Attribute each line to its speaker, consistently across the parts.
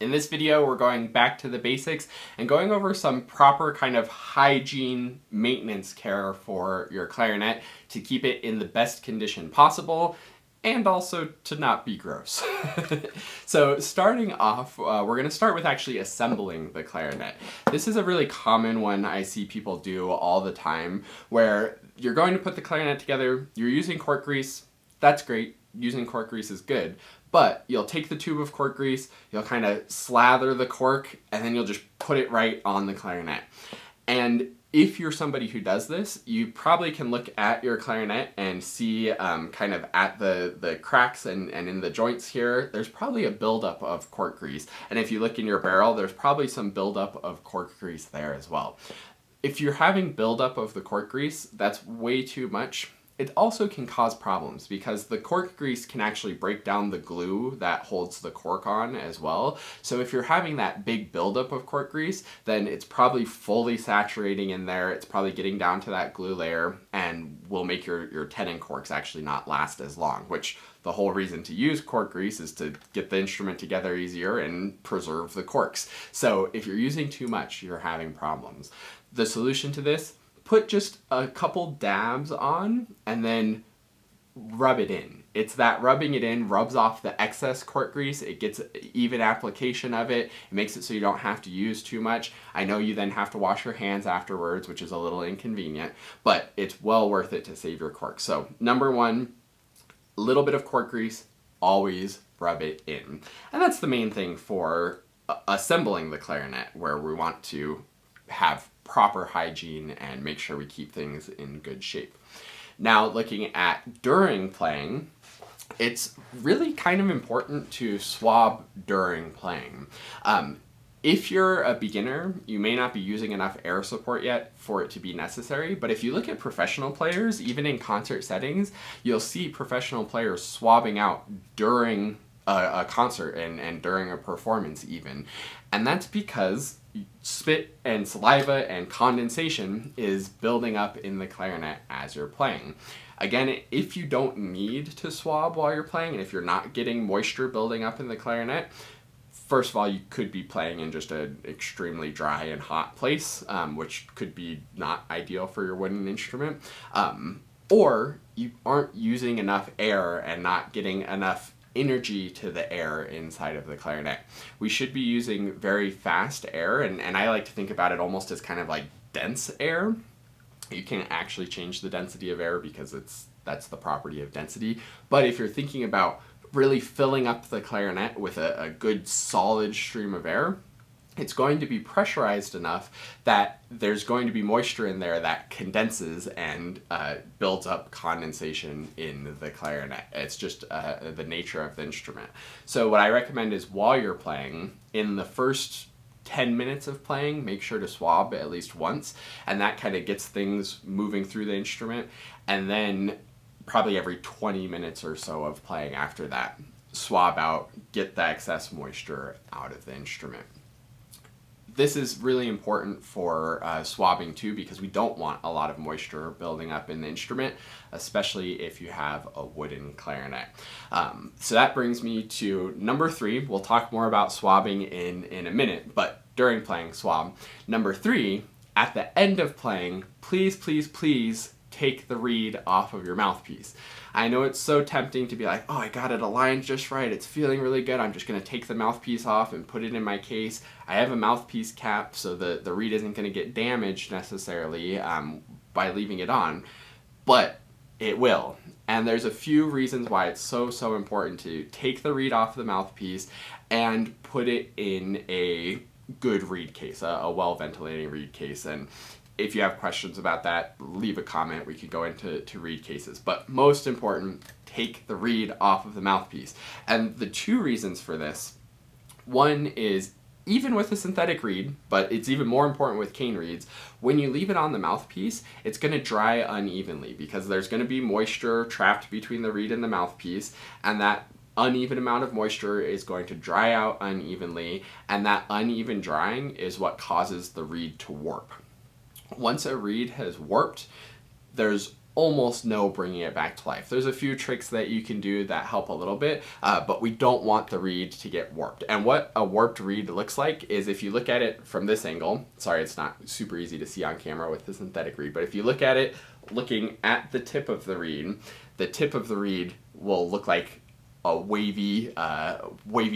Speaker 1: In this video, we're going back to the basics and going over some proper kind of hygiene maintenance care for your clarinet to keep it in the best condition possible and also to not be gross. So starting off, we're going to start with actually assembling the clarinet. This is a really common one I see people do all the time, where you're going to put the clarinet together, you're using cork grease, that's great, using cork grease is good, but you'll take the tube of cork grease, you'll kind of slather the cork, and then you'll just put it right on the clarinet. And if you're somebody who does this, you probably can look at your clarinet and see kind of at the cracks and in the joints here, there's probably a buildup of cork grease. And if you look in your barrel, there's probably some buildup of cork grease there as well. If you're having buildup of the cork grease, that's way too much. It also can cause problems because the cork grease can actually break down the glue that holds the cork on as well. So if you're having that big buildup of cork grease, then it's probably fully saturating in there. It's probably getting down to that glue layer and will make your tenon corks actually not last as long, which the whole reason to use cork grease is to get the instrument together easier and preserve the corks. So if you're using too much, you're having problems. The solution to this: put just a couple dabs on and then rub it in. It's that rubbing it in rubs off the excess cork grease. It gets even application of it. It makes it so you don't have to use too much. I know you then have to wash your hands afterwards, which is a little inconvenient, but it's well worth it to save your cork. So number one, a little bit of cork grease, always rub it in. And that's the main thing for assembling the clarinet, where we want to have proper hygiene and make sure we keep things in good shape. Now, looking at during playing, it's really kind of important to swab during playing. If you're a beginner, you may not be using enough air support yet for it to be necessary, but if you look at professional players, even in concert settings, you'll see professional players swabbing out during a concert and during a performance even. And that's because spit and saliva and condensation is building up in the clarinet as you're playing. Again, if you don't need to swab while you're playing, and if you're not getting moisture building up in the clarinet, first of all, you could be playing in just an extremely dry and hot place, which could be not ideal for your wooden instrument. Or you aren't using enough air and not getting enough energy to the air inside of the clarinet. We should be using very fast air, and I like to think about it almost as kind of like dense air. You can't actually change the density of air because that's the property of density. But if you're thinking about really filling up the clarinet with a good solid stream of air, it's going to be pressurized enough that there's going to be moisture in there that condenses and builds up condensation in the clarinet. It's just the nature of the instrument. So what I recommend is while you're playing, in the first 10 minutes of playing, make sure to swab at least once, and that kind of gets things moving through the instrument. And then probably every 20 minutes or so of playing after that, swab out, get the excess moisture out of the instrument. This is really important for swabbing too, because we don't want a lot of moisture building up in the instrument, especially if you have a wooden clarinet. So that brings me to number 3. We'll talk more about swabbing in a minute, but during playing, swab. Number 3, at the end of playing, please, please, please take the reed off of your mouthpiece. I know it's so tempting to be like, oh, I got it aligned just right, it's feeling really good, I'm just going to take the mouthpiece off and put it in my case. I have a mouthpiece cap, so the reed isn't going to get damaged necessarily by leaving it on, but it will. And there's a few reasons why it's so important to take the reed off the mouthpiece and put it in a good reed case, a well-ventilating reed case. And if you have questions about that, leave a comment. We could go into reed cases. But most important, take the reed off of the mouthpiece. And the 2 reasons for this, one is even with a synthetic reed, but it's even more important with cane reeds, when you leave it on the mouthpiece, it's going to dry unevenly because there's going to be moisture trapped between the reed and the mouthpiece, and that uneven amount of moisture is going to dry out unevenly, and that uneven drying is what causes the reed to warp. Once a reed has warped, there's almost no bringing it back to life. There's a few tricks that you can do that help a little bit, but we don't want the reed to get warped. And what a warped reed looks like is, if you look at it from this angle, sorry, it's not super easy to see on camera with the synthetic reed, but if you look at it looking at the tip of the reed will look like a wavy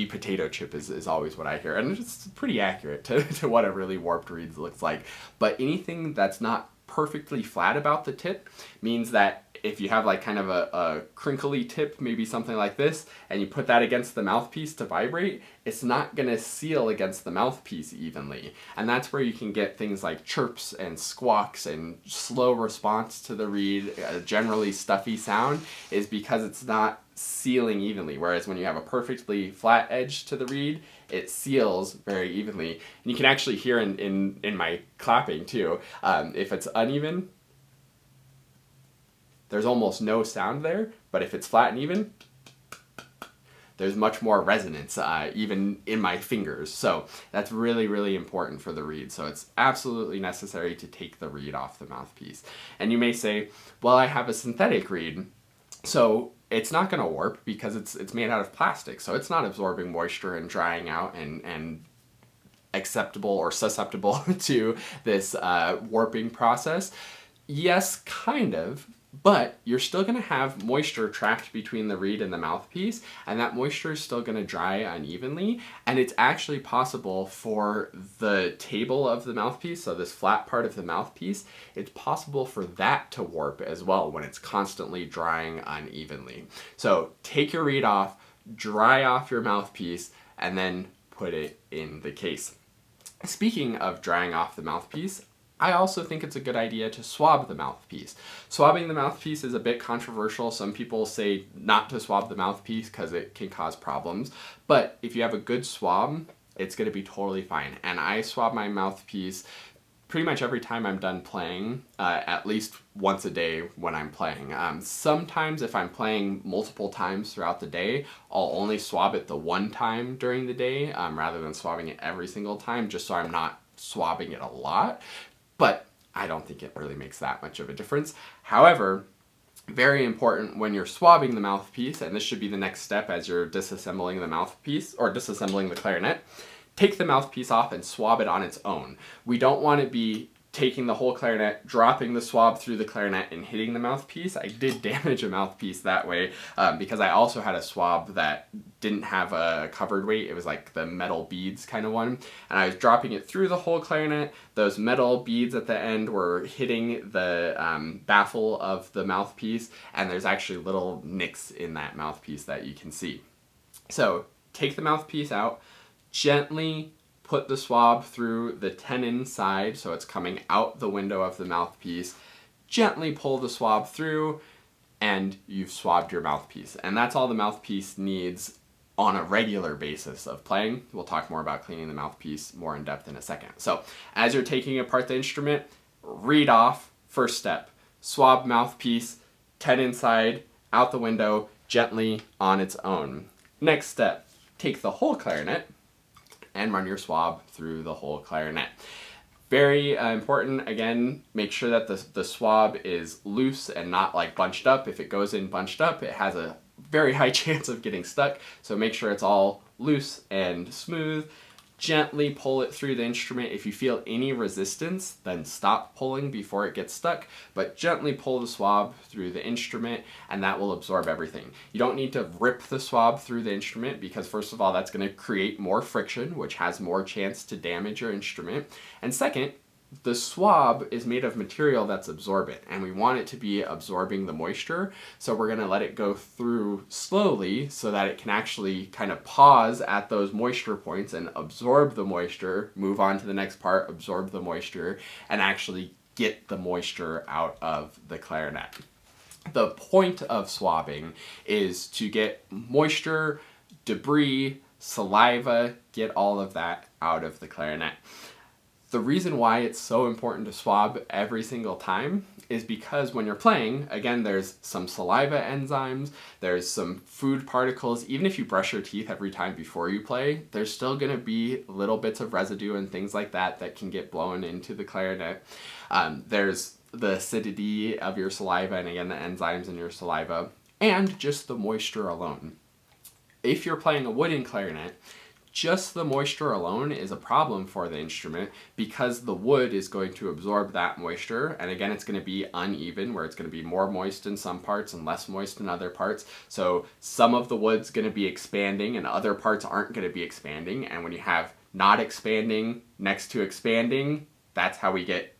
Speaker 1: potato chip is always what I hear. And it's pretty accurate to what a really warped reed looks like. But anything that's not perfectly flat about the tip means that if you have like kind of a crinkly tip, maybe something like this, and you put that against the mouthpiece to vibrate, it's not going to seal against the mouthpiece evenly. And that's where you can get things like chirps and squawks and slow response to the reed, a generally stuffy sound, is because it's not sealing evenly. Whereas when you have a perfectly flat edge to the reed, it seals very evenly. And you can actually hear in my clapping too, if it's uneven, there's almost no sound there, but if it's flat and even, there's much more resonance, even in my fingers. So that's really, really important for the reed. So it's absolutely necessary to take the reed off the mouthpiece. And you may say, well, I have a synthetic reed, so it's not going to warp because it's made out of plastic. So it's not absorbing moisture and drying out and acceptable or susceptible to this warping process. Yes, kind of. But you're still going to have moisture trapped between the reed and the mouthpiece, and that moisture is still going to dry unevenly, and it's actually possible for the table of the mouthpiece, so this flat part of the mouthpiece, it's possible for that to warp as well when it's constantly drying unevenly. So take your reed off, dry off your mouthpiece, and then put it in the case. Speaking of drying off the mouthpiece, I also think it's a good idea to swab the mouthpiece. Swabbing the mouthpiece is a bit controversial. Some people say not to swab the mouthpiece because it can cause problems. But if you have a good swab, it's going to be totally fine. And I swab my mouthpiece pretty much every time I'm done playing, at least once a day when I'm playing. Sometimes if I'm playing multiple times throughout the day, I'll only swab it the one time during the day rather than swabbing it every single time, just so I'm not swabbing it a lot. But I don't think it really makes that much of a difference. However, very important when you're swabbing the mouthpiece, and this should be the next step as you're disassembling the mouthpiece or disassembling the clarinet, take the mouthpiece off and swab it on its own. We don't want to be taking the whole clarinet, dropping the swab through the clarinet and hitting the mouthpiece. I did damage a mouthpiece that way because I also had a swab that didn't have a covered weight. It was like the metal beads kind of one. And I was dropping it through the whole clarinet. Those metal beads at the end were hitting the baffle of the mouthpiece. And there's actually little nicks in that mouthpiece that you can see. So take the mouthpiece out, gently put the swab through the tenon side, so it's coming out the window of the mouthpiece. Gently pull the swab through, and you've swabbed your mouthpiece. And that's all the mouthpiece needs on a regular basis of playing. We'll talk more about cleaning the mouthpiece more in depth in a second. So as you're taking apart the instrument, reed off, first step. Swab mouthpiece, tenon side, out the window, gently on its own. Next step, take the whole clarinet and run your swab through the whole clarinet. Very important, again, make sure that the swab is loose and not like bunched up. If it goes in bunched up, it has a very high chance of getting stuck. So make sure it's all loose and smooth. Gently pull it through the instrument. If you feel any resistance, then stop pulling before it gets stuck, but gently pull the swab through the instrument and that will absorb everything. You don't need to rip the swab through the instrument because first of all, that's going to create more friction, which has more chance to damage your instrument. And second, the swab is made of material that's absorbent and we want it to be absorbing the moisture. So we're going to let it go through slowly so that it can actually kind of pause at those moisture points and absorb the moisture, move on to the next part, absorb the moisture, and actually get the moisture out of the clarinet. The point of swabbing is to get moisture, debris, saliva, get all of that out of the clarinet. The reason why it's so important to swab every single time is because when you're playing, again, there's some saliva enzymes, there's some food particles. Even if you brush your teeth every time before you play, there's still going to be little bits of residue and things like that that can get blown into the clarinet. There's the acidity of your saliva, and again, the enzymes in your saliva, and just the moisture alone. If you're playing a wooden clarinet, just the moisture alone is a problem for the instrument because the wood is going to absorb that moisture, and again, it's going to be uneven, where it's going to be more moist in some parts and less moist in other parts. So some of the wood's going to be expanding and other parts aren't going to be expanding, and when you have not expanding next to expanding, that's how we get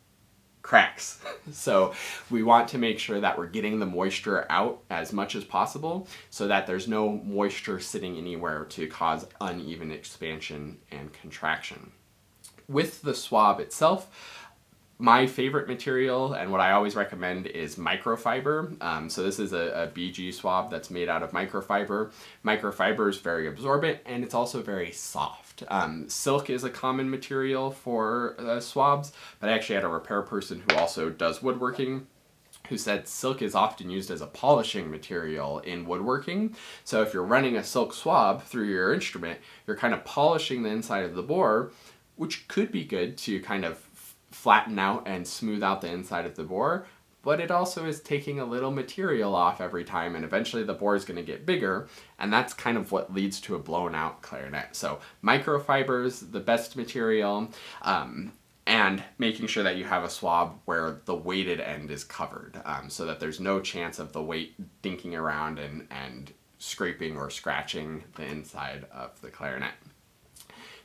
Speaker 1: cracks. So we want to make sure that we're getting the moisture out as much as possible so that there's no moisture sitting anywhere to cause uneven expansion and contraction. With the swab itself, my favorite material and what I always recommend is microfiber. So this is a BG swab that's made out of microfiber. Microfiber is very absorbent and it's also very soft. Silk is a common material for swabs, but I actually had a repair person who also does woodworking who said silk is often used as a polishing material in woodworking. So if you're running a silk swab through your instrument, you're kind of polishing the inside of the bore, which could be good to kind of flatten out and smooth out the inside of the bore, but it also is taking a little material off every time, and eventually the bore is going to get bigger, and that's kind of what leads to a blown out clarinet. So microfiber's the best material, and making sure that you have a swab where the weighted end is covered, so that there's no chance of the weight dinking around and scraping or scratching the inside of the clarinet.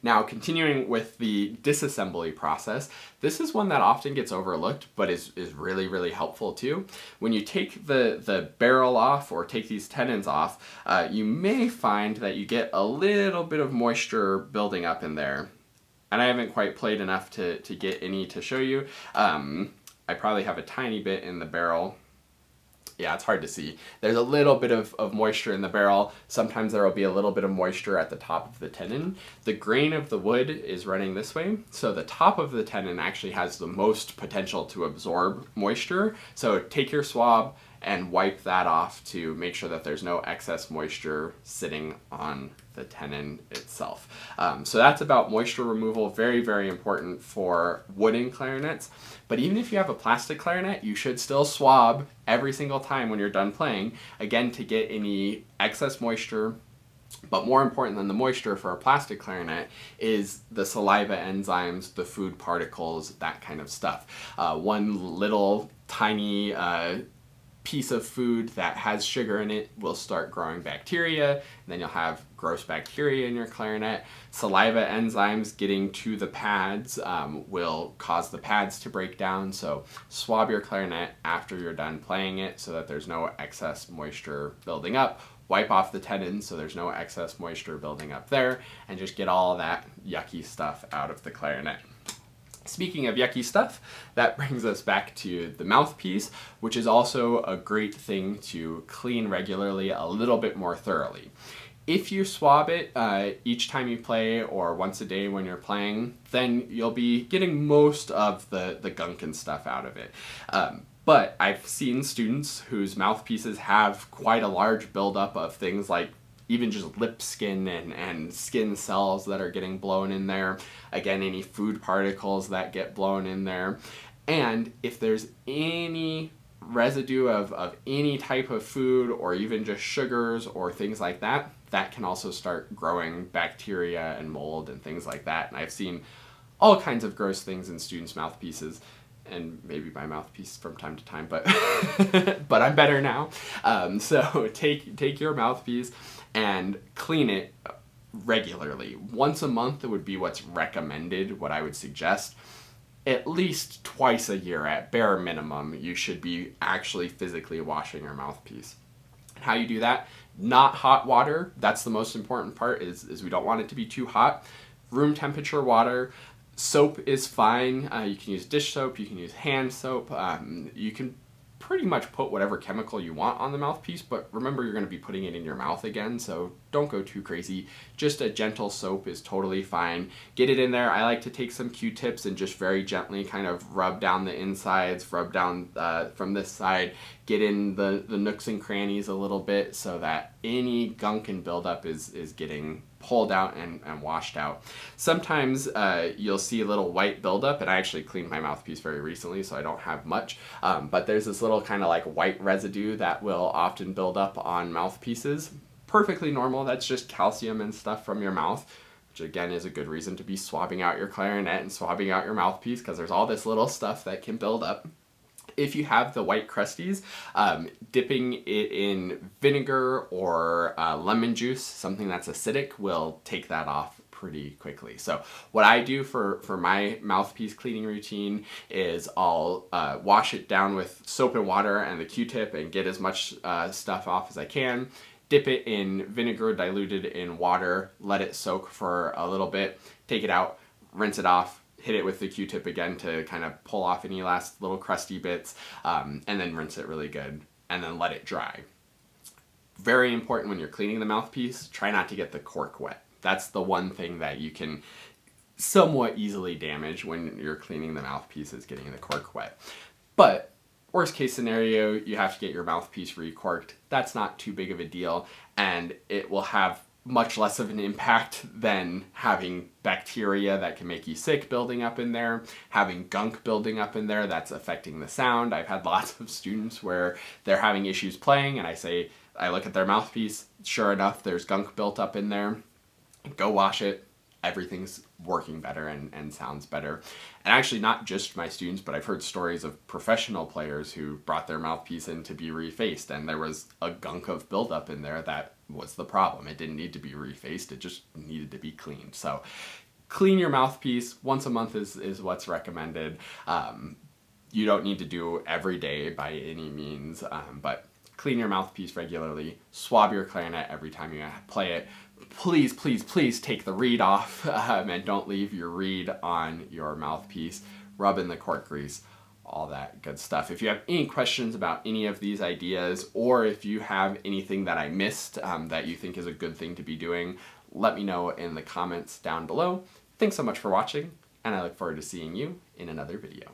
Speaker 1: Now, continuing with the disassembly process, this is one that often gets overlooked, but is really, really helpful too. When you take the barrel off or take these tenons off, you may find that you get a little bit of moisture building up in there. And I haven't quite played enough to get any to show you. I probably have a tiny bit in the barrel. Yeah, it's hard to see. There's a little bit of moisture in the barrel. Sometimes there will be a little bit of moisture at the top of the tenon. The grain of the wood is running this way, so the top of the tenon actually has the most potential to absorb moisture. So take your swab and wipe that off to make sure that there's no excess moisture sitting on the tenon itself. So that's about moisture removal, very, very important for wooden clarinets. But even if you have a plastic clarinet, you should still swab every single time when you're done playing, again, to get any excess moisture. But more important than the moisture for a plastic clarinet is the saliva enzymes, the food particles, that kind of stuff. One little tiny piece of food that has sugar in it will start growing bacteria, and then you'll have gross bacteria in your clarinet. Saliva enzymes getting to the pads will cause the pads to break down, so swab your clarinet after you're done playing it so that there's no excess moisture building up. Wipe off the tenons so there's no excess moisture building up there, and just get all that yucky stuff out of the clarinet. Speaking of yucky stuff, that brings us back to the mouthpiece, which is also a great thing to clean regularly, a little bit more thoroughly. If you swab it each time you play or once a day when you're playing, then you'll be getting most of the gunk and stuff out of it. But I've seen students whose mouthpieces have quite a large buildup of things like even just lip skin and skin cells that are getting blown in there. Again, any food particles that get blown in there. And if there's any residue of any type of food or even just sugars or things like that, that can also start growing bacteria and mold and things like that. And I've seen all kinds of gross things in students' mouthpieces, and maybe my mouthpiece from time to time, but but I'm better now. So take your mouthpiece and clean it regularly. Once a month would be what's recommended, what I would suggest. At least twice a year at bare minimum, you should be actually physically washing your mouthpiece. How you do that? Not hot water. That's the most important part, is we don't want it to be too hot. Room temperature water. Soap is fine. You can use dish soap, you can use hand soap. You can pretty much put whatever chemical you want on the mouthpiece, but remember you're going to be putting it in your mouth again, so Don't go too crazy. Just a gentle soap is totally fine. Get it in there. I like to take some Q-tips and just very gently kind of rub down the insides, rub down from this side, get in the nooks and crannies a little bit so that any gunk and buildup is getting pulled out and washed out. Sometimes you'll see a little white buildup, and I actually cleaned my mouthpiece very recently, so I don't have much, but there's this little kind of like white residue that will often build up on mouthpieces. Perfectly normal. That's just calcium and stuff from your mouth, which again is a good reason to be swabbing out your clarinet and swabbing out your mouthpiece, because there's all this little stuff that can build up. If you have the white crusties, dipping it in vinegar or lemon juice, something that's acidic, will take that off pretty quickly. So what I do for my mouthpiece cleaning routine is I'll wash it down with soap and water and the Q-tip and get as much stuff off as I can. Dip it in vinegar diluted in water, let it soak for a little bit, take it out, rinse it off, hit it with the Q-tip again to kind of pull off any last little crusty bits, and then rinse it really good, and then let it dry. Very important when you're cleaning the mouthpiece, try not to get the cork wet. That's the one thing that you can somewhat easily damage when you're cleaning the mouthpiece, is getting the cork wet. But worst case scenario, you have to get your mouthpiece recorked. That's not too big of a deal, and it will have much less of an impact than having bacteria that can make you sick building up in there, having gunk building up in there that's affecting the sound. I've had lots of students where they're having issues playing, and I look at their mouthpiece, sure enough, there's gunk built up in there. Go wash it. Everything's working better and sounds better. And actually, not just my students, but I've heard stories of professional players who brought their mouthpiece in to be refaced, and there was a gunk of buildup in there that was the problem. It didn't need to be refaced, it just needed to be cleaned. So clean your mouthpiece once a month is what's recommended. You don't need to do every day by any means, but clean your mouthpiece regularly, swab your clarinet every time you play it. Please, please, please take the reed off and don't leave your reed on your mouthpiece. Rub in the cork grease, all that good stuff. If you have any questions about any of these ideas, or if you have anything that I missed that you think is a good thing to be doing, let me know in the comments down below. Thanks so much for watching, and I look forward to seeing you in another video.